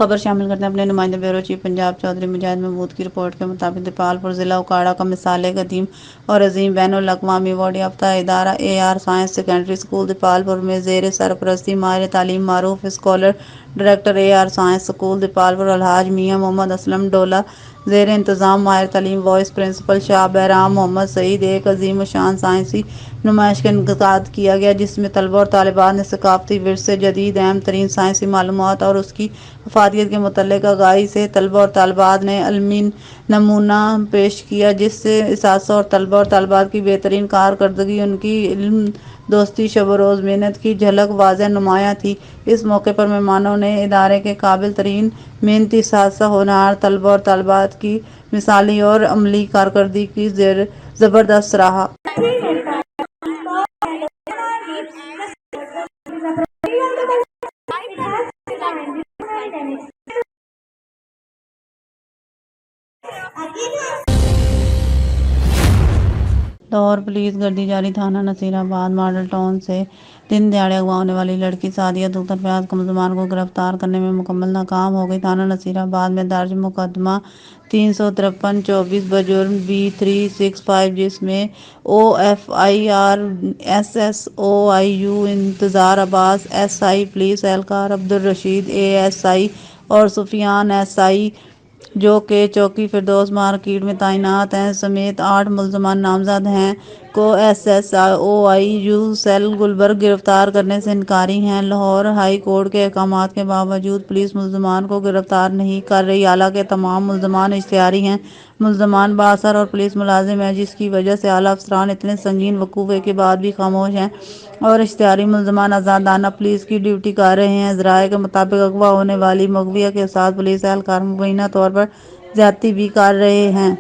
خبر شامل کرتے ہیں اپنے نمائندے بیورو چیف پنجاب چودھری مجاہد محمود کی رپورٹ کے مطابق دیپال ضلع اکاڑہ کا مثال قدیم اور عظیم بین الاقوامی ایوارڈ یافتہ ادارہ AR science secondary school Depal پور میں زیر سرپرستی ماہر تعلیم معروف scholar director AR science school Depal پور الحاج میاں محمد اسلم ڈولہ زیر انتظام ماہر تعلیم وائس پرنسپل شاہ بہرام محمد سعید ایک عظیم الشان سائنسی نمائش کا انعقاد کیا گیا جس میں طلبہ اور طالبات نے ثقافتی ورثے جدید اہم ترین سائنسی معلومات اور اس کی افادیت کے متعلق آگاہی سے طلبہ اور طالبات نے علمی نمونہ پیش کیا جس سے اساتذہ اور طلبہ اور طالبات کی بہترین کارکردگی ان کی علم دوستی شب و روز محنت کی جھلک واضح نمایاں تھی۔ اس موقع پر مہمانوں نے ادارے کے قابل ترین محنتی اساتذہ ہونہار طلبہ اور طالبات کی مثالی اور عملی کارکردگی کی زبردست سراہا۔ لاہور پولیس گردی جاری تھانہ نصیر آباد ماڈل ٹاؤن سے دن دیہڑے اغوا ہونے والی لڑکی سعدیہ دختر فیاض کو ملزمان کو گرفتار کرنے میں مکمل ناکام ہو گئی۔ تھانہ نصیر آباد میں درج مقدمہ 353/24 بجرم B365 جس میں OFIR SSOIU انتظار عباس SI پولیس اہلکار عبدالرشید ASI اور سفیان SI جو کہ چوکی فردوس مارکیٹ میں تعینات ہیں سمیت 8 ملزمان نامزد ہیں کو SSOIU سیل گلبرگہ گرفتار کرنے سے انکاری ہیں۔ لاہور ہائی کورٹ کے احکامات کے باوجود پولیس ملزمان کو گرفتار نہیں کر رہی حالانکہ تمام ملزمان اشتہاری ہیں۔ ملزمان بااثر اور پولیس ملازم ہیں جس کی وجہ سے اعلیٰ افسران اتنے سنگین وقوعے کے بعد بھی خاموش ہیں اور اشتہاری ملزمان آزادانہ پولیس کی ڈیوٹی کر رہے ہیں۔ ذرائع کے مطابق اغوا ہونے والی مغویہ کے ساتھ پولیس اہلکار مبینہ طور پر زیادتی بھی کر رہے ہیں۔